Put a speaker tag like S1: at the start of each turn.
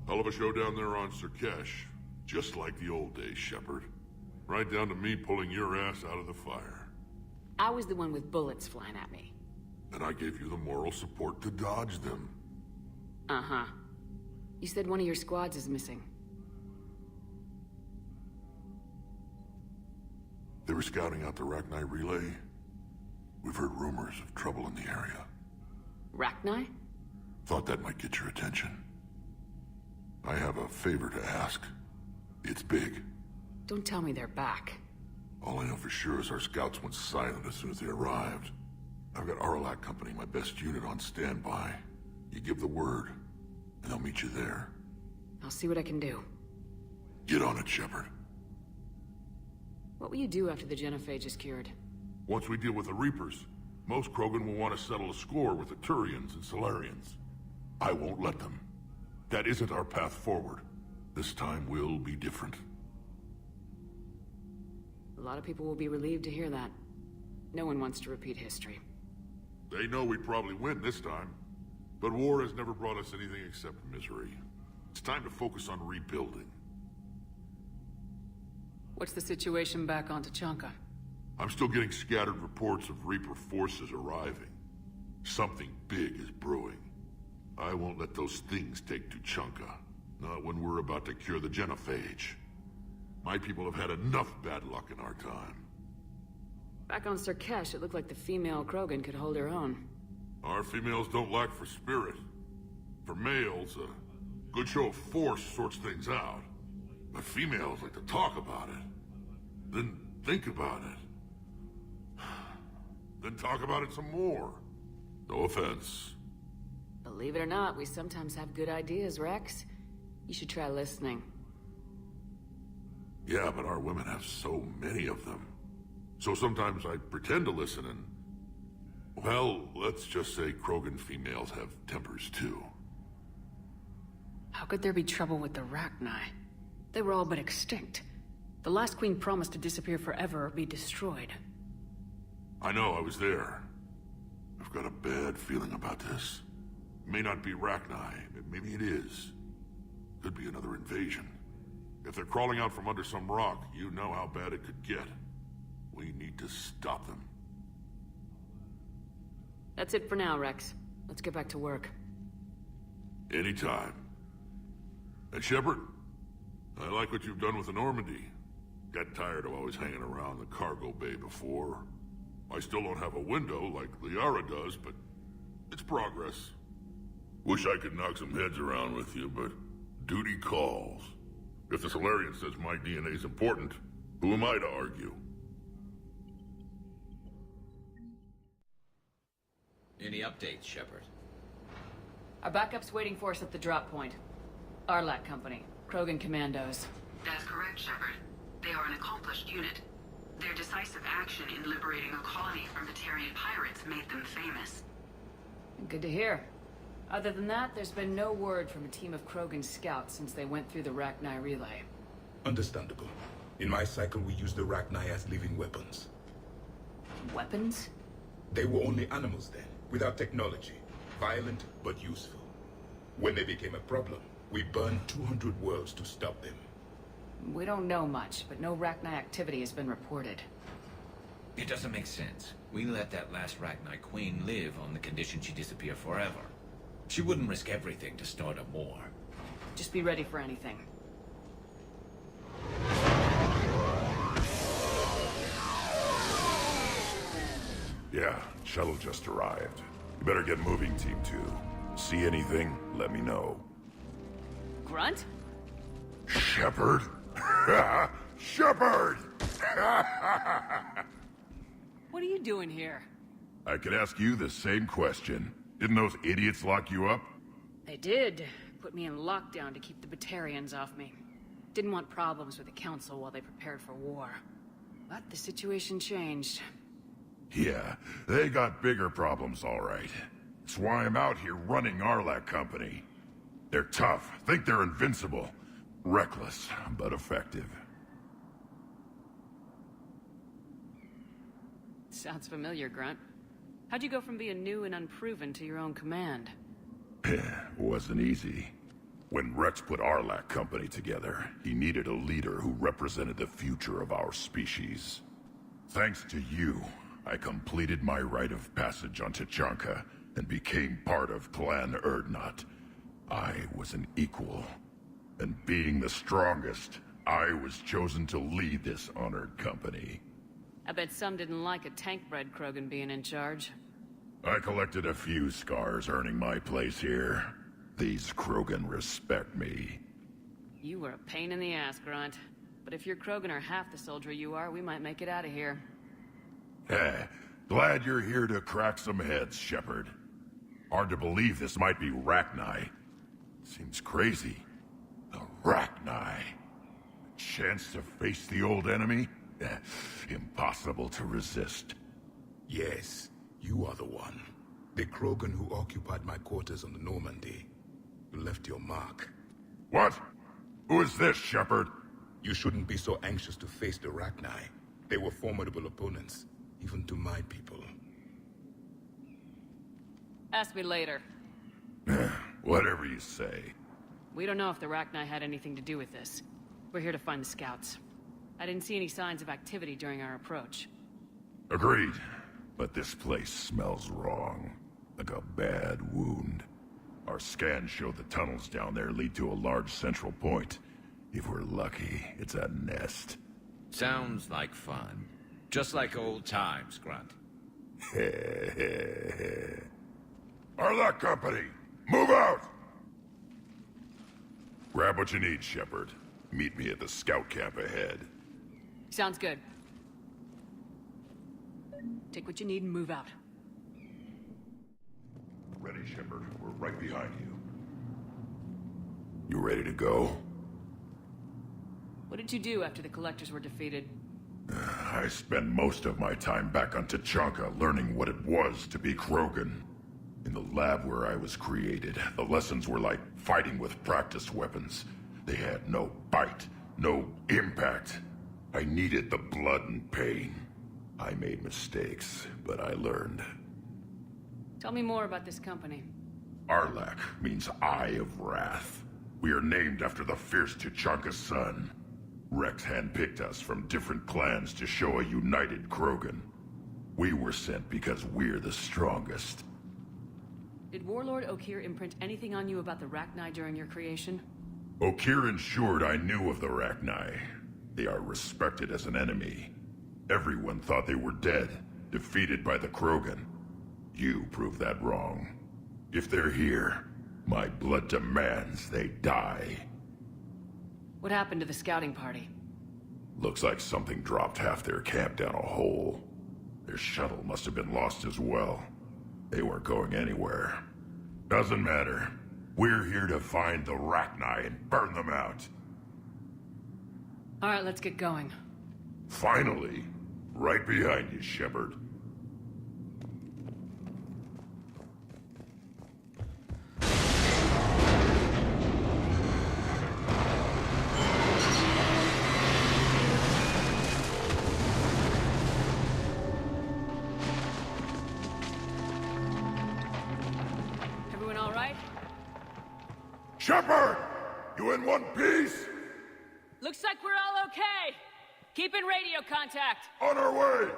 S1: Hell of a show down there on Sirkesh. Just like the old days, Shepard. Right down to me pulling your ass out of the fire.
S2: I was the one with bullets flying at me.
S1: And I gave you the moral support to dodge them.
S2: Uh-huh. You said one of your squads is missing.
S1: They were scouting out the Rachni relay. We've heard rumors of trouble in the area.
S2: Rachni?
S1: Thought that might get your attention. I have a favor to ask. It's big.
S2: Don't tell me they're back.
S1: All I know for sure is our scouts went silent as soon as they arrived. I've got Arlac Company, my best unit, on standby. You give the word, and they'll meet you there.
S2: I'll see what I can do.
S1: Get on it, Shepard.
S2: What will you do after the genophage is cured?
S1: Once we deal with the Reapers, most Krogan will want to settle a score with the Turians and Solarians. I won't let them. That isn't our path forward. This time will be different.
S2: A lot of people will be relieved to hear that. No one wants to repeat history.
S1: They know we'd probably win this time. But war has never brought us anything except misery. It's time to focus on rebuilding.
S2: What's the situation back on Tuchanka?
S1: I'm still getting scattered reports of Reaper forces arriving. Something big is brewing. I won't let those things take Tuchanka. Not when we're about to cure the genophage. My people have had enough bad luck in our time.
S2: Back on Sirkesh, it looked like the female Krogan could hold her own.
S1: Our females don't lack for spirit. For males, a good show of force sorts things out. But females like to talk about it. Then think about it. Then talk about it some more. No offense.
S2: Believe it or not, we sometimes have good ideas, Rex. You should try listening.
S1: Yeah, but our women have so many of them. So sometimes I pretend to listen and... Well, let's just say Krogan females have tempers too.
S2: How could there be trouble with the Rachni? They were all but extinct. The last queen promised to disappear forever or be destroyed.
S1: I know, I was there. I've got a bad feeling about this. It may not be Rachni, but maybe it is. Could be another invasion. If they're crawling out from under some rock, you know how bad it could get. We need to stop them.
S2: That's it for now, Rex. Let's get back to work.
S1: Anytime. And Shepard, I like what you've done with the Normandy. Got tired of always hanging around the cargo bay before. I still don't have a window like Liara does, but it's progress. Wish I could knock some heads around with you, but duty calls. If the Solarian says my DNA's important, who am I to argue?
S3: Any updates, Shepard?
S2: Our backup's waiting for us at the drop point. Arlac Company, Krogan Commandos.
S4: That's correct, Shepard. They are an accomplished unit. Their decisive action in liberating a colony from Batarian pirates made them famous.
S2: Good to hear. Other than that, there's been no word from a team of Krogan scouts since they went through the Rachni relay.
S5: Understandable. In my cycle, we used the Rachni as living weapons.
S2: Weapons?
S5: They were only animals then, without technology. Violent, but useful. When they became a problem, we burned 200 worlds to stop them.
S2: We don't know much, but no Rachni activity has been reported.
S3: It doesn't make sense. We let that last Rachni queen live on the condition she disappear forever. She wouldn't risk everything to start a war.
S2: Just be ready for anything.
S6: Yeah, shuttle just arrived. You better get moving, Team 2. See anything, let me know.
S2: Grunt?
S6: Shepard? Shepard!
S2: What are you doing here?
S6: I could ask you the same question. Didn't those idiots lock you up?
S2: They did. Put me in lockdown to keep the Batarians off me. Didn't want problems with the Council while they prepared for war. But the situation changed.
S6: Yeah, they got bigger problems, all right. That's why I'm out here running Arlac Company. They're tough, think they're invincible. Reckless, but effective.
S2: Sounds familiar, Grunt. How'd you go from being new and unproven to your own command?
S6: Wasn't easy. When Rex put Arlac Company together, he needed a leader who represented the future of our species. Thanks to you, I completed my rite of passage on Tachanka and became part of Clan Erdnot. I was an equal, and being the strongest, I was chosen to lead this honored company.
S2: I bet some didn't like a tank-bred Krogan being in charge.
S6: I collected a few scars earning my place here. These Krogan respect me.
S2: You were a pain in the ass, Grunt. But if your Krogan are half the soldier you are, we might make it out of here.
S6: Glad you're here to crack some heads, Shepard. Hard to believe this might be Rachni. Seems crazy. The Rachni. A chance to face the old enemy? Impossible to resist.
S5: Yes, you are the one. The Krogan who occupied my quarters on the Normandy. You left your mark.
S6: What? Who is this, Shepard?
S5: You shouldn't be so anxious to face the Rachni. They were formidable opponents, even to my people.
S2: Ask me later.
S6: Whatever you say.
S2: We don't know if the Rachni had anything to do with this. We're here to find the scouts. I didn't see any signs of activity during our approach.
S6: Agreed. But this place smells wrong. Like a bad wound. Our scans show the tunnels down there lead to a large central point. If we're lucky, it's a nest.
S3: Sounds like fun. Just like old times, Grunt.
S6: Arlac Company, move out! Grab what you need, Shepard. Meet me at the scout camp ahead.
S2: Sounds good. Take what you need and move out.
S6: Ready, Shepard. We're right behind you. You ready to go?
S2: What did you do after the Collectors were defeated?
S6: I spent most of my time back on Tachanka learning what it was to be Krogan. In the lab where I was created, the lessons were like fighting with practice weapons. They had no bite, no impact. I needed the blood and pain. I made mistakes, but I learned.
S2: Tell me more about this company.
S6: Arlac means Eye of Wrath. We are named after the fierce Tachanka's son. Rex handpicked us from different clans to show a united Krogan. We were sent because we're the strongest.
S2: Did Warlord Okeer imprint anything on you about the Rachni during your creation?
S6: Okeer ensured I knew of the Rachni. They are respected as an enemy. Everyone thought they were dead, defeated by the Krogan. You proved that wrong. If they're here, my blood demands they die.
S2: What happened to the scouting party?
S6: Looks like something dropped half their camp down a hole. Their shuttle must have been lost as well. They weren't going anywhere. Doesn't matter. We're here to find the Rachni and burn them out.
S2: All right, let's get going.
S6: Finally. Right behind you, Shepard.
S2: Everyone all right?
S6: Shepard! You in one piece?
S2: Looks like we're all okay. Keep in radio contact.
S6: On our way!